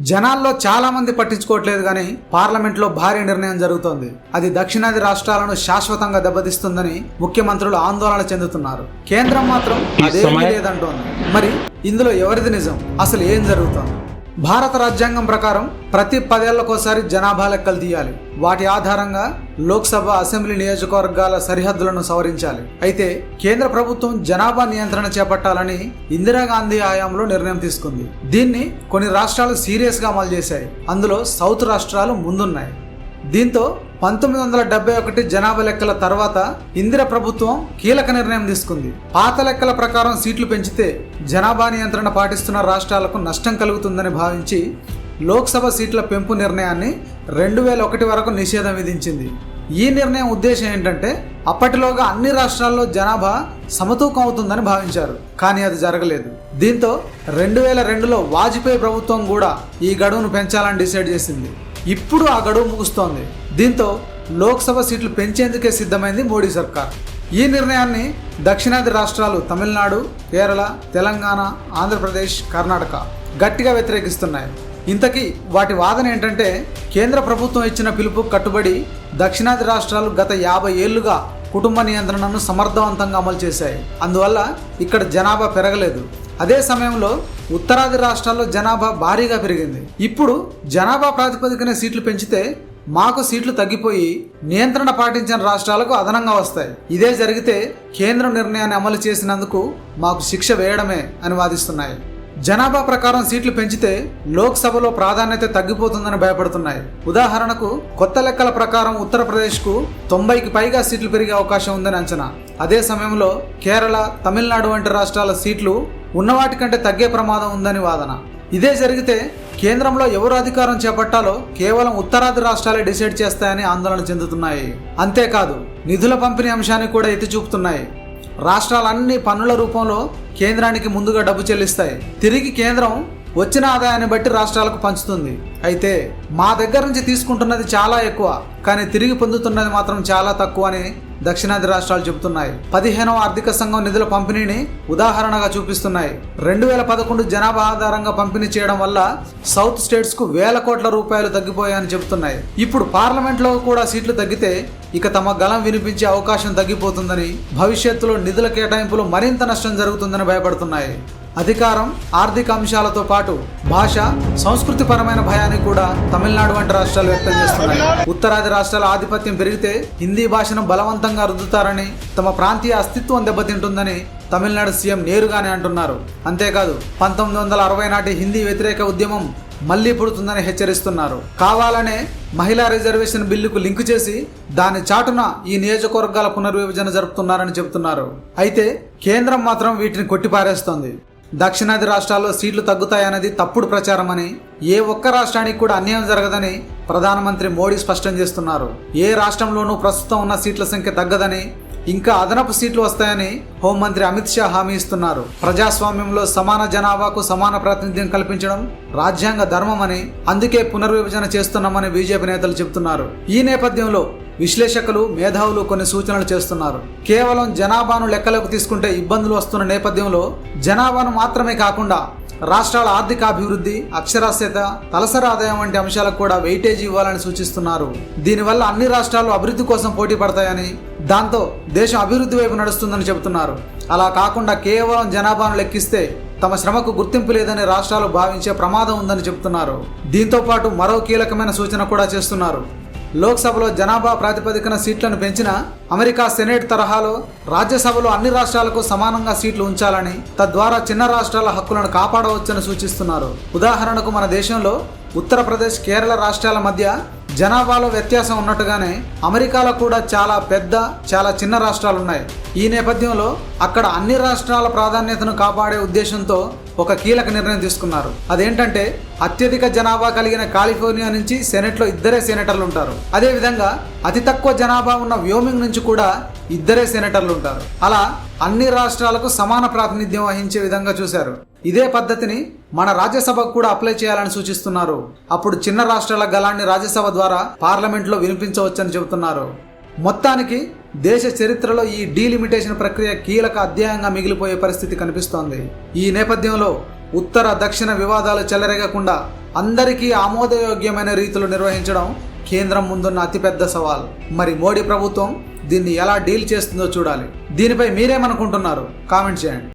జనాల్లో చాలా మంది పట్టించుకోవట్లేదు కానీ పార్లమెంట్లో భారీ నిర్ణయం జరుగుతోంది. అది దక్షిణాది రాష్ట్రాలను శాశ్వతంగా దెబ్బతీస్తుందని ముఖ్యమంత్రులు ఆందోళన చెందుతున్నారు. కేంద్రం మాత్రం అదేమీ లేదంటోంది. మరి ఇందులో ఎవరిది నిజం? అసలు ఏం జరుగుతోంది? భారత రాజ్యాంగం ప్రకారం ప్రతి 10 ఏళ్లకోసారి జనాభా లెక్కలు తీయాలి. వాటి ఆధారంగా లోక్సభ, అసెంబ్లీ నియోజకవర్గాల సరిహద్దులను సవరించాలి. అయితే కేంద్ర ప్రభుత్వం జనాభా నియంత్రణ చేపట్టాలని ఇందిరాగాంధీ హయాంలో నిర్ణయం తీసుకుంది. దీన్ని కొన్ని రాష్ట్రాలు సీరియస్గా అమలు చేశాయి. అందులో సౌత్ రాష్ట్రాలు ముందున్నాయి. దీంతో 1971 జనాభా లెక్కల తర్వాత ఇందిర ప్రభుత్వం కీలక నిర్ణయం తీసుకుంది. పాత లెక్కల ప్రకారం సీట్లు పెంచితే జనాభా నియంత్రణ పాటిస్తున్న రాష్ట్రాలకు నష్టం కలుగుతుందని భావించి లోక్సభ సీట్ల పెంపు నిర్ణయాన్ని 2001 వరకు నిషేధం విధించింది. ఈ నిర్ణయం ఉద్దేశం ఏంటంటే అప్పటిలోగా అన్ని రాష్ట్రాల్లో జనాభా సమతూకం అవుతుందని భావించారు. కానీ అది జరగలేదు. దీంతో 2002లో వాజ్పేయి ప్రభుత్వం కూడా ఈ గడువును పెంచాలని డిసైడ్ చేసింది. ఇప్పుడు ఆ గడువు ముగుస్తోంది. దీంతో లోక్సభ సీట్లు పెంచేందుకే సిద్ధమైంది మోడీ సర్కార్. ఈ నిర్ణయాన్ని దక్షిణాది రాష్ట్రాలు తమిళనాడు, కేరళ, తెలంగాణ, ఆంధ్రప్రదేశ్, కర్ణాటక గట్టిగా వ్యతిరేకిస్తున్నాయి. ఇంతకీ వాటి వాదన ఏంటంటే కేంద్ర ప్రభుత్వం ఇచ్చిన పిలుపు కట్టుబడి దక్షిణాది రాష్ట్రాలు గత 50 ఏళ్లుగా కుటుంబ నియంత్రణను సమర్థవంతంగా అమలు చేశాయి. అందువల్ల ఇక్కడ జనాభా పెరగలేదు. అదే సమయంలో ఉత్తరాది రాష్ట్రాల్లో జనాభా భారీగా పెరిగింది. ఇప్పుడు జనాభా ప్రాతిపదికన సీట్లు పెంచితే మాకు సీట్లు తగ్గిపోయి నియంత్రణ పాటించిన రాష్ట్రాలకు అదనంగా వస్తాయి. ఇదే జరిగితే కేంద్రం నిర్ణయాన్ని అమలు చేసినందుకు మాకు శిక్ష వేయడమే అని వాదిస్తున్నాయి. జనాభా ప్రకారం సీట్లు పెంచితే లోక్సభలో ప్రాధాన్యత తగ్గిపోతుందని భయపడుతున్నాయి. ఉదాహరణకు కొత్త లెక్కల ప్రకారం ఉత్తరప్రదేశ్కు 90కి పైగా సీట్లు పెరిగే అవకాశం ఉందని అంచనా. అదే సమయంలో కేరళ, తమిళనాడు వంటి రాష్ట్రాల సీట్లు ఉన్నవాటికంటే తగ్గే ప్రమాదం ఉందని వాదన. ఇదే జరిగితే కేంద్రంలో ఎవరు అధికారం చేపట్టాలో కేవలం ఉత్తరాది రాష్ట్రాలే డిసైడ్ చేస్తాయని ఆందోళన చెందుతున్నాయి. అంతేకాదు నిధుల పంపిణీ అంశాన్ని కూడా ఎత్తి చూపుతున్నాయి. రాష్ట్రాలన్నీ పన్నుల రూపంలో కేంద్రానికి ముందుగా డబ్బు చెల్లిస్తాయి. తిరిగి కేంద్రం వచ్చిన ఆదాయాన్ని బట్టి రాష్ట్రాలకు పంచుతుంది. అయితే మా దగ్గర నుంచి తీసుకుంటున్నది చాలా ఎక్కువ, కానీ తిరిగి పొందుతున్నది మాత్రం చాలా తక్కువ అని దక్షిణాది రాష్ట్రాలు చెబుతున్నాయి. 15వ ఆర్థిక సంఘం నిధుల పంపిణీని ఉదాహరణగా చూపిస్తున్నాయి. 2011 జనాభా ఆధారంగా పంపిణీ చేయడం వల్ల సౌత్ స్టేట్స్ కు వేల కోట్ల రూపాయలు తగ్గిపోయాయని చెబుతున్నాయి. ఇప్పుడు పార్లమెంట్లో కూడా సీట్లు తగ్గితే ఇక తమ గళం వినిపించే అవకాశం తగ్గిపోతుందని, భవిష్యత్తులో నిధుల కేటాయింపులు మరింత నష్టం జరుగుతుందని భయపడుతున్నాయి. అధికారం, ఆర్థిక అంశాలతో పాటు భాష, సంస్కృతి పరమైన భయాన్ని కూడా తమిళనాడు వంటి రాష్ట్రాలు వ్యక్తం చేస్తున్నాయి. ఉత్తరాది రాష్ట్రాల ఆధిపత్యం పెరిగితే హిందీ భాషను బలవంతంగా రుద్దుతారని, తమ ప్రాంతీయ అస్తిత్వం దెబ్బతింటుందని తమిళనాడు సీఎం నేరుగానే అంటున్నారు. అంతేకాదు 1960 నాటి హిందీ వ్యతిరేక ఉద్యమం మళ్లీ పుడుతుందని హెచ్చరిస్తున్నారు. కావాలనే మహిళా రిజర్వేషన్ బిల్లుకు లింకు చేసి దాని చాటున ఈ నియోజకవర్గాల పునర్విభజన జరుపుతున్నారని చెబుతున్నారు. అయితే కేంద్రం మాత్రం వీటిని కొట్టిపారేస్తోంది. దక్షిణాది రాష్ట్రాల్లో సీట్లు తగ్గుతాయన్నది తప్పుడు ప్రచారమని, ఏ ఒక్క రాష్ట్రానికి కూడా అన్యాయం జరగదని ప్రధానమంత్రి మోడీ స్పష్టం చేస్తున్నారు. ఏ రాష్ట్రంలోనూ ప్రస్తుతం ఉన్న సీట్ల సంఖ్య తగ్గదని, ఇంకా అదనపు సీట్లు వస్తాయని హోంమంత్రి అమిత్ షా హామీ ఇస్తున్నారు. ప్రజాస్వామ్యంలో సమాన జనాభాకు సమాన ప్రాతినిధ్యం కల్పించడం రాజ్యాంగ ధర్మమని, అందుకే పునర్విభజన చేస్తున్నామని బీజేపీ నేతలు చెబుతున్నారు. ఈ నేపథ్యంలో విశ్లేషకులు, మేధావులు కొన్ని సూచనలు చేస్తున్నారు. కేవలం జనాభాను లెక్కలోకి తీసుకుంటే ఇబ్బందులు వస్తున్న నేపథ్యంలో జనాభాను మాత్రమే కాకుండా రాష్ట్రాల ఆర్థిక అభివృద్ధి, అక్షరాస్యత, తలసరి ఆదాయం వంటి అంశాలకు కూడా వెయిటేజ్ ఇవ్వాలని సూచిస్తున్నారు. దీనివల్ల అన్ని రాష్ట్రాలు అభివృద్ధి కోసం పోటీ పడతాయని, దాంతో దేశం అభివృద్ధి వైపు నడుస్తుందని చెబుతున్నారు. అలా కాకుండా కేవలం జనాభాను లెక్కిస్తే తమ శ్రమకు గుర్తింపు లేదని రాష్ట్రాలు భావించే ప్రమాదం ఉందని చెబుతున్నారు. దీంతో పాటు మరో కీలకమైన సూచన కూడా చేస్తున్నారు. లోక్సభలో జనాభా ప్రాతిపదికన సీట్లను పెంచిన అమెరికా సెనేట్ తరహాలో రాజ్యసభలో అన్ని రాష్ట్రాలకు సమానంగా సీట్లు ఉంచాలని, తద్వారా చిన్న రాష్ట్రాల హక్కులను కాపాడవచ్చని సూచిస్తున్నారు. ఉదాహరణకు మన దేశంలో ఉత్తరప్రదేశ్, కేరళ రాష్ట్రాల మధ్య జనాభాలో వ్యత్యాసం ఉన్నట్టుగానే అమెరికాలో కూడా చాలా పెద్ద, చాలా చిన్న రాష్ట్రాలున్నాయి. ఈ నేపథ్యంలో అక్కడ అన్ని రాష్ట్రాల ప్రాధాన్యతను కాపాడే ఉద్దేశంతో ఒక కీలక నిర్ణయం తీసుకున్నారు. అదేంటంటే అత్యధిక జనాభా కలిగిన కాలిఫోర్నియా నుంచి సెనెట్లో 2 సెనేటర్లు ఉంటారు. అదేవిధంగా అతి తక్కువ జనాభా ఉన్న వ్యోమింగ్ నుంచి కూడా 2 సెనేటర్లు ఉంటారు. అలా అన్ని రాష్ట్రాలకు సమాన ప్రాతినిధ్యం వహించే విధంగా చూశారు. ఇదే పద్ధతిని మన రాజ్యసభకు కూడా అప్లై చేయాలని సూచిస్తున్నారు. అప్పుడు చిన్న రాష్ట్రాల గళాన్ని రాజ్యసభ ద్వారా పార్లమెంట్లో వినిపించవచ్చని చెబుతున్నారు. మొత్తానికి దేశ చరిత్రలో ఈ డీలిమిటేషన్ ప్రక్రియ కీలక అధ్యాయంగా మిగిలిపోయే పరిస్థితి కనిపిస్తోంది. ఈ నేపథ్యంలో ఉత్తర దక్షిణ వివాదాలు చెలరేగకుండా అందరికీ ఆమోదయోగ్యమైన రీతిలో నిర్వహించడం కేంద్రం ముందున్న అతిపెద్ద సవాల్. మరి మోడీ ప్రభుత్వం దీన్ని ఎలా డీల్ చేస్తుందో చూడాలి. దీనిపై మీరేమనుకుంటున్నారు? కామెంట్ చేయండి.